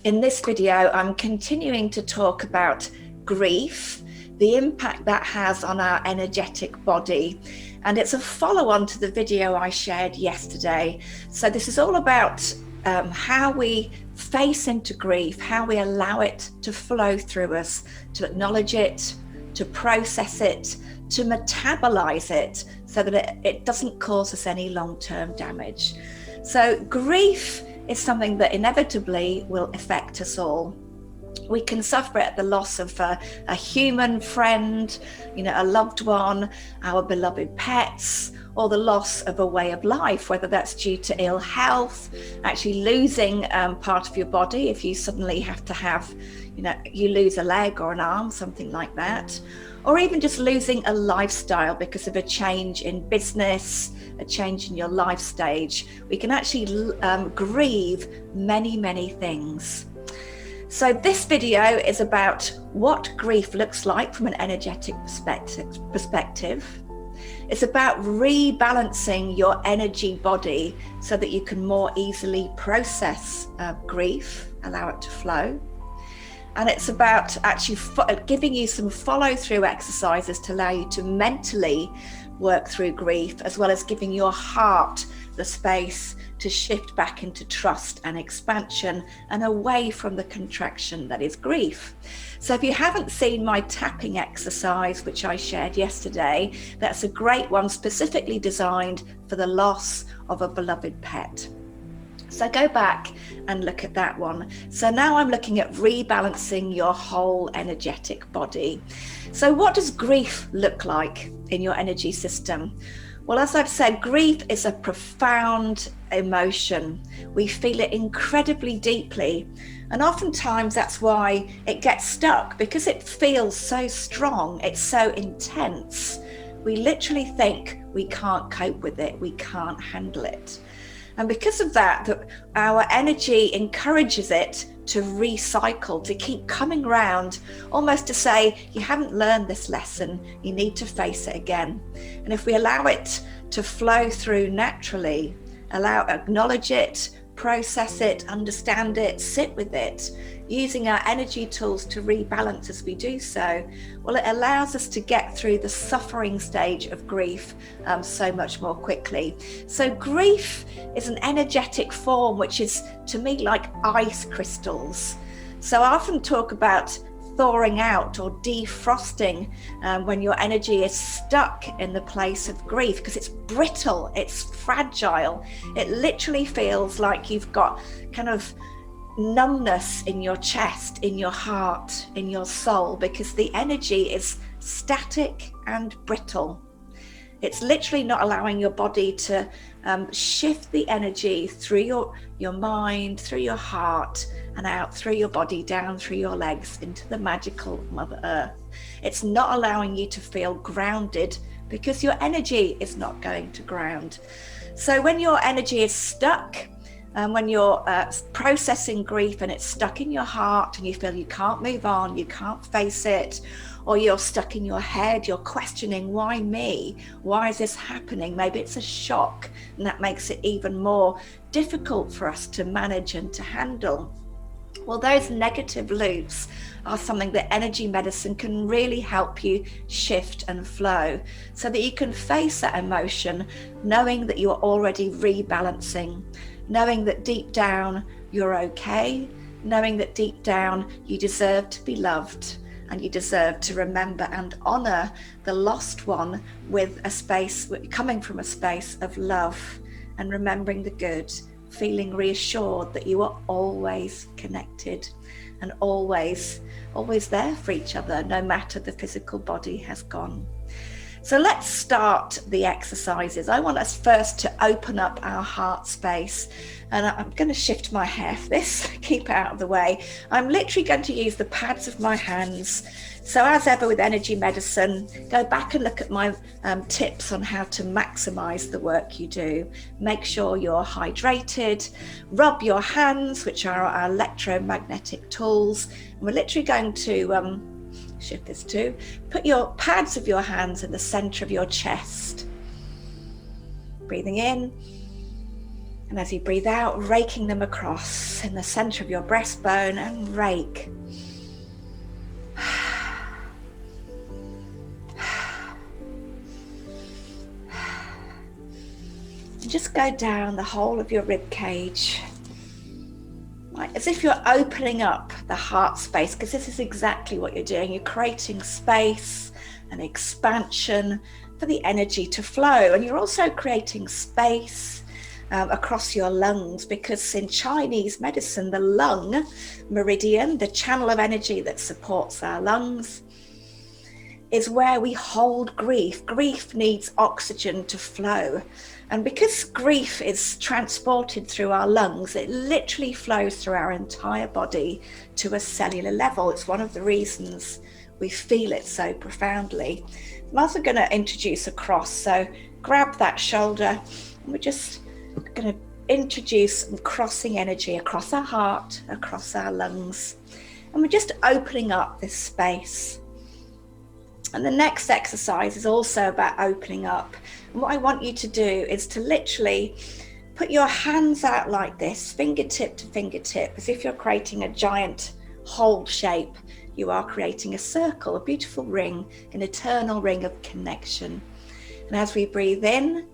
In this video, I'm continuing to talk about grief, the impact that has on our energetic body. And it's a follow-on to the video I shared yesterday. So this is all about how we face into grief, how we allow it to flow through us, to acknowledge it, to process it, to metabolize it so that it doesn't cause us any long-term damage. So grief is something that inevitably will affect us all. We can suffer at the loss of a human friend, a loved one, our beloved pets, or the loss of a way of life, whether that's due to ill health, actually losing part of your body. If you suddenly have to have, you lose a leg or an arm, something like that, or even just losing a lifestyle because of a change in business, a change in your life stage. We can actually grieve many, many things. So this video is about what grief looks like from an energetic perspective. It's about rebalancing your energy body so that you can more easily process grief, allow it to flow. And it's about actually giving you some follow-through exercises to allow you to mentally work through grief, as well as giving your heart the space to shift back into trust and expansion and away from the contraction that is grief. So if you haven't seen my tapping exercise, which I shared yesterday, that's a great one specifically designed for the loss of a beloved pet. So go back and look at that one. So now I'm looking at rebalancing your whole energetic body. So what does grief look like in your energy system? Well, as I've said, grief is a profound emotion. We feel it incredibly deeply. And oftentimes that's why it gets stuck, because it feels so strong, it's so intense. We literally think we can't cope with it, we can't handle it. And because of that, our energy encourages it to recycle, to keep coming around, almost to say, you haven't learned this lesson, you need to face it again. And if we allow it to flow through naturally, acknowledge it, process it, understand it, sit with it, using our energy tools to rebalance as we do so, well, it allows us to get through the suffering stage of grief so much more quickly. So grief is an energetic form which is, to me, like ice crystals. So I often talk about thawing out or defrosting when your energy is stuck in the place of grief, because it's brittle, it's fragile. It literally feels like you've got kind of numbness in your chest, in your heart, in your soul, because the energy is static and brittle. It's literally not allowing your body to shift the energy through your mind, through your heart, and out through your body, down through your legs into the magical Mother Earth. It's not allowing you to feel grounded because your energy is not going to ground. So when your energy is stuck, when you're processing grief and it's stuck in your heart and you feel you can't move on, you can't face it, or you're stuck in your head, you're questioning, why me? Why is this happening? Maybe it's a shock, and that makes it even more difficult for us to manage and to handle. Well, those negative loops are something that energy medicine can really help you shift and flow so that you can face that emotion, knowing that you're already rebalancing, knowing that deep down you're okay, knowing that deep down you deserve to be loved, and you deserve to remember and honor the lost one with a space, coming from a space of love and remembering the good, feeling reassured that you are always connected and always there for each other, no matter the physical body has gone. So let's start the exercises. I want us first to open up our heart space, and I'm going to shift my hair for this, keep it out of the way. I'm literally going to use the pads of my hands. So as ever with energy medicine, go back and look at my tips on how to maximize the work you do. Make sure you're hydrated, rub your hands, which are our electromagnetic tools. And we're literally going to shift this too. Put your pads of your hands in the center of your chest. Breathing in And as you breathe out, raking them across in the center of your breastbone, and rake. And just go down the whole of your rib cage, like as if you're opening up the heart space, because this is exactly what you're doing. You're creating space and expansion for the energy to flow. And you're also creating space across your lungs, because in Chinese medicine, the lung meridian, the channel of energy that supports our lungs, is where we hold grief. Grief needs oxygen to flow. And because grief is transported through our lungs, it literally flows through our entire body to a cellular level. It's one of the reasons we feel it so profoundly. I'm also going to introduce a cross. So grab that shoulder, and we're just going to introduce some crossing energy across our heart, across our lungs. And we're just opening up this space. And the next exercise is also about opening up. And what I want you to do is to literally put your hands out like this, fingertip to fingertip, as if you're creating a giant hold shape. You are creating a circle, a beautiful ring, an eternal ring of connection. And as we breathe in,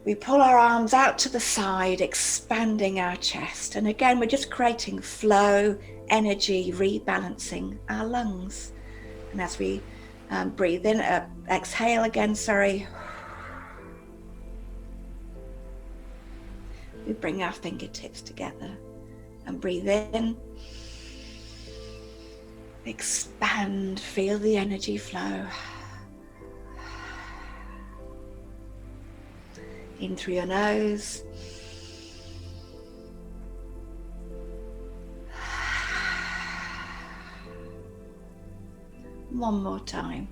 we pull our arms out to the side, expanding our chest. And again, we're just creating flow, energy, rebalancing our lungs. And as we breathe in, exhale again, we bring our fingertips together and breathe in, expand, feel the energy flow. In through your nose. One more time.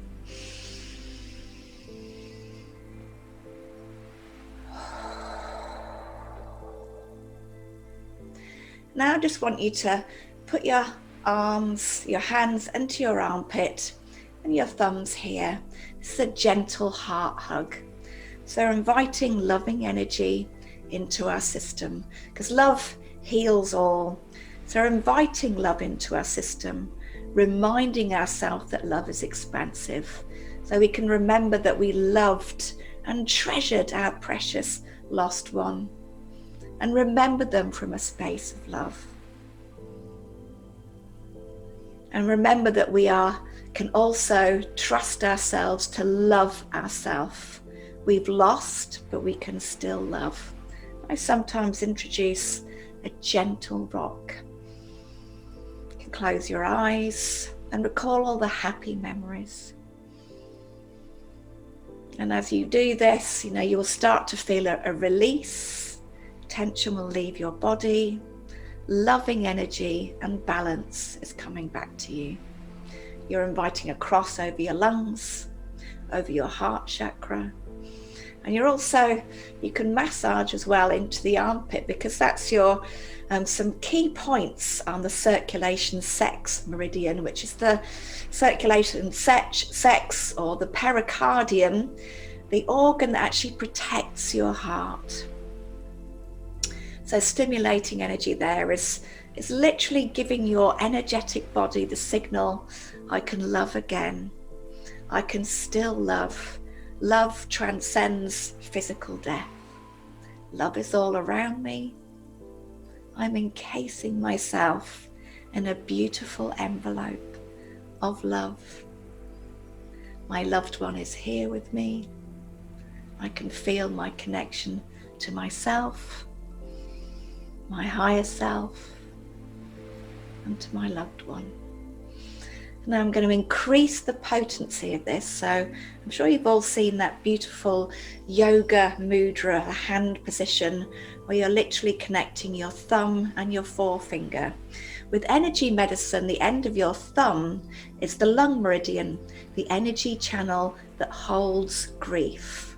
Now I just want you to put your arms, your hands into your armpit and your thumbs here. This is a gentle heart hug. So we're inviting loving energy into our system, because love heals all. So we're inviting love into our system, reminding ourselves that love is expansive, so we can remember that we loved and treasured our precious lost one, and remember them from a space of love. And remember that we can also trust ourselves to love ourselves. We've lost, but we can still love. I sometimes introduce a gentle rock. You can close your eyes and recall all the happy memories. And as you do this, you will start to feel a release. Tension will leave your body. Loving energy and balance is coming back to you. You're inviting a cross over your lungs, over your heart chakra. And you can massage as well into the armpit, because that's your some key points on the circulation sex meridian, which is the circulation sex, or the pericardium, the organ that actually protects your heart. So stimulating energy there is literally giving your energetic body the signal, I can love again. I can still love. Love transcends physical death. Love is all around me. I'm encasing myself in a beautiful envelope of love. My loved one is here with me. I can feel my connection to myself, my higher self, and to my loved one. Now I'm going to increase the potency of this. So I'm sure you've all seen that beautiful yoga mudra, the hand position, where you're literally connecting your thumb and your forefinger. With energy medicine, the end of your thumb is the lung meridian, the energy channel that holds grief.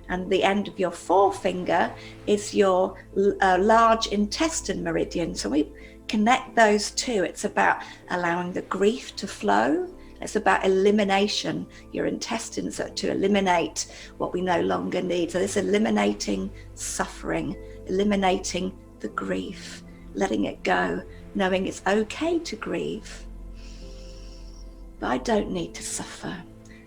And the end of your forefinger is your large intestine meridian. So we connect those two. It's about allowing the grief to flow, It's about elimination. Your intestines are to eliminate what we no longer need. So this eliminating suffering, eliminating the grief, letting it go, knowing it's okay to grieve. But I don't need to suffer.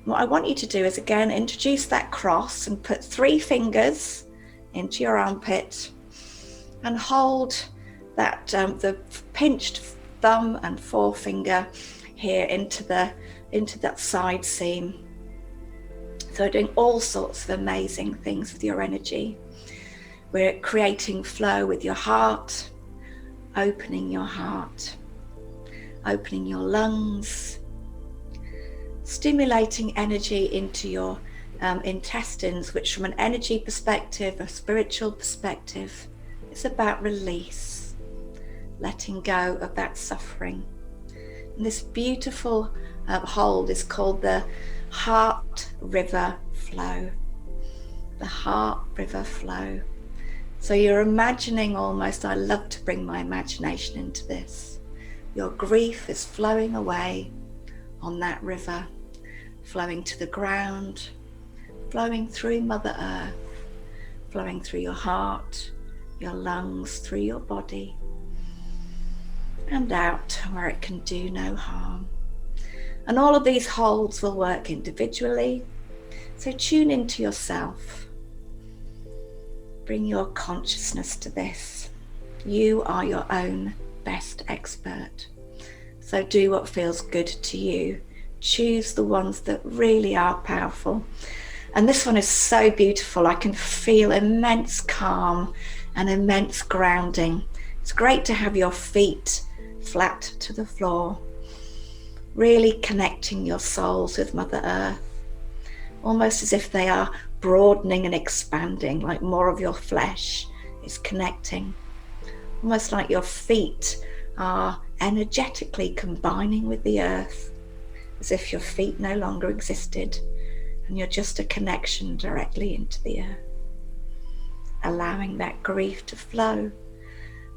What I want you to do is, again, introduce that cross and put 3 fingers into your armpit and hold that the pinched thumb and forefinger here into that side seam. So doing all sorts of amazing things with your energy. We're creating flow with your heart, opening your heart, opening your lungs, stimulating energy into your intestines, which from an energy perspective, a spiritual perspective, it's about release, letting go of that suffering. And this beautiful hold is called the heart river flow. The heart river flow. So you're imagining almost, I love to bring my imagination into this. Your grief is flowing away on that river, flowing to the ground, flowing through Mother Earth, flowing through your heart, your lungs, through your body, and out where it can do no harm. And all of these holds will work individually. So tune into yourself. Bring your consciousness to this. You are your own best expert. So do what feels good to you. Choose the ones that really are powerful. And this one is so beautiful. I can feel immense calm and immense grounding. It's great to have your feet flat to the floor, really connecting your souls with Mother Earth, almost as if they are broadening and expanding, like more of your flesh is connecting, almost like your feet are energetically combining with the earth, as if your feet no longer existed and you're just a connection directly into the earth, allowing that grief to flow,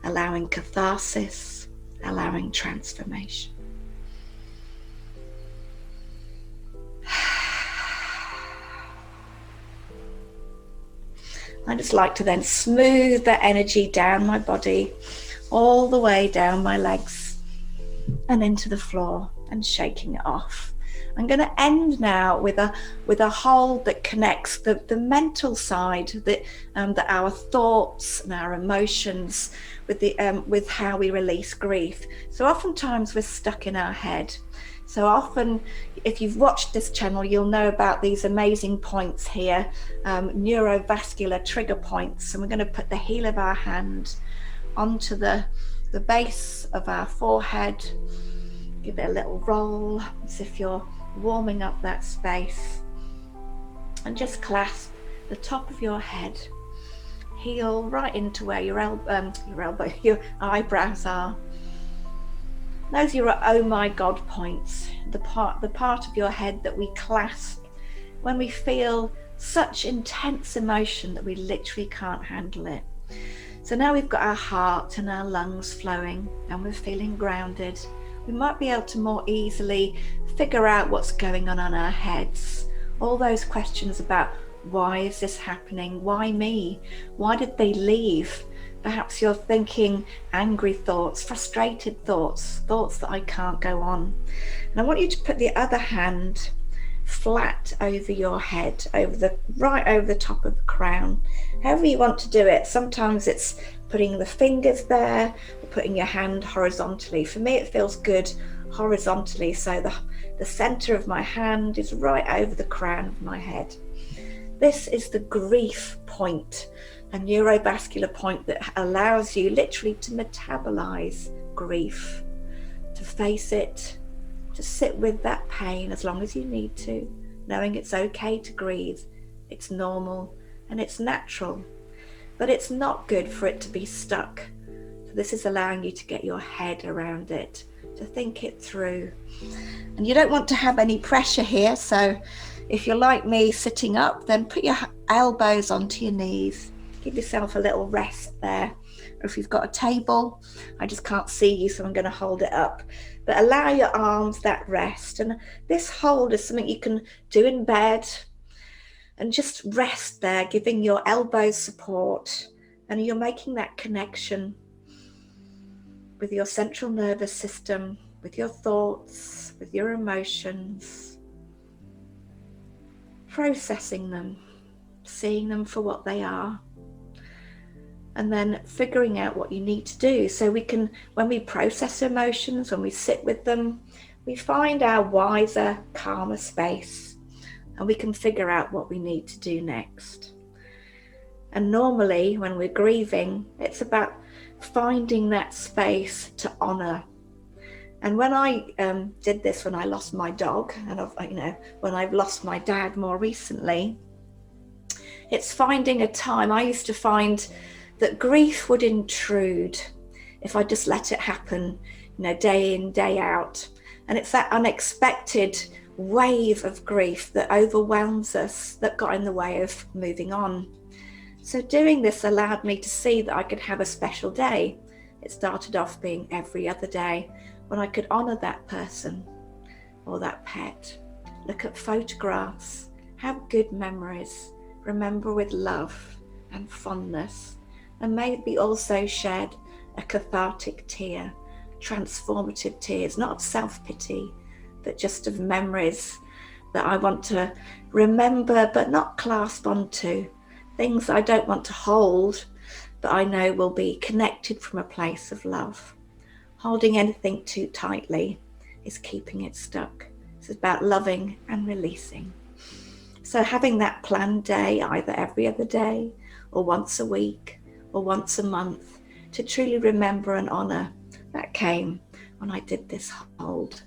allowing catharsis, allowing transformation. I just like to then smooth that energy down my body, all the way down my legs and into the floor and shaking it off. I'm going to end now with a hold that connects the mental side, that our thoughts and our emotions with how we release grief. So oftentimes we're stuck in our head. So often, if you've watched this channel, you'll know about these amazing points here, neurovascular trigger points. And we're going to put the heel of our hand onto the base of our forehead. Give it a little roll, as if you're warming up that space. And just clasp the top of your head, heel right into where your eyebrows are. Those are your oh my God points, the part of your head that we clasp when we feel such intense emotion that we literally can't handle it. So now we've got our heart and our lungs flowing and we're feeling grounded. We might be able to more easily figure out what's going on our heads. All those questions about why is this happening? Why me? Why did they leave? Perhaps you're thinking angry thoughts, frustrated thoughts that I can't go on. And I want you to put the other hand flat over your head, right over the top of the crown. However you want to do it. Sometimes it's putting the fingers there or putting your hand horizontally. For me, it feels good horizontally. So the center of my hand is right over the crown of my head. This is the grief point, a neurovascular point that allows you literally to metabolize grief, to face it, to sit with that pain as long as you need to, knowing it's okay to grieve, it's normal and it's natural, but it's not good for it to be stuck. So this is allowing you to get your head around it, to think it through. And you don't want to have any pressure here, so if you're like me sitting up, then put your elbows onto your knees. Give yourself a little rest there. or if you've got a table, I just can't see you, so I'm going to hold it up. But allow your arms that rest. And this hold is something you can do in bed, and just rest there, giving your elbows support, and you're making that connection with your central nervous system, with your thoughts, with your emotions, processing them, seeing them for what they are, and then figuring out what you need to do. So we can, when we process emotions, when we sit with them, we find our wiser, calmer space, and we can figure out what we need to do next. And normally when we're grieving, it's about finding that space to honor. And when I did this, when I lost my dog, and when I've lost my dad more recently, it's finding a time. I used to find that grief would intrude if I just let it happen, day in, day out. And it's that unexpected wave of grief that overwhelms us that got in the way of moving on. So doing this allowed me to see that I could have a special day. It started off being every other day when I could honor that person or that pet, look at photographs, have good memories, remember with love and fondness, and maybe also shed a cathartic tear, transformative tears, not of self-pity, but just of memories that I want to remember but not clasp onto, things I don't want to hold, but I know will be connected from a place of love. Holding anything too tightly is keeping it stuck. It's about loving and releasing. So having that planned day, either every other day or once a week or once a month, to truly remember and honor, that came when I did this hold.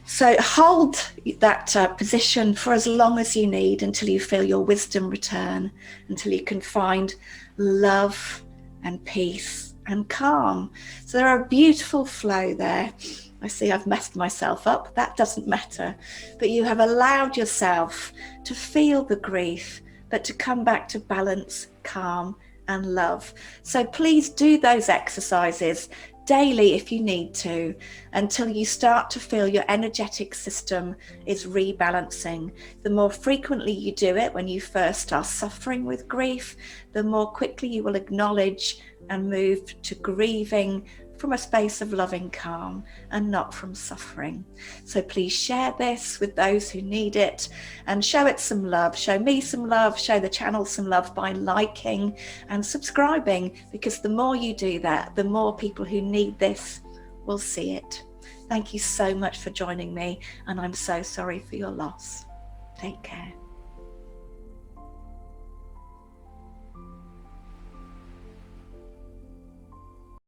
So hold that position for as long as you need, until you feel your wisdom return, until you can find love and peace and calm. So there are a beautiful flow there. I see I've messed myself up. That doesn't matter. But you have allowed yourself to feel the grief, but to come back to balance, calm, and love. So please do those exercises daily if you need to, until you start to feel your energetic system is rebalancing. The more frequently you do it when you first are suffering with grief, the more quickly you will acknowledge and move to grieving from a space of loving calm and not from suffering. So please share this with those who need it, and show it some love. Show me some love, show the channel some love by liking and subscribing, because the more you do that, the more people who need this will see it. Thank you so much for joining me, and I'm so sorry for your loss. Take care.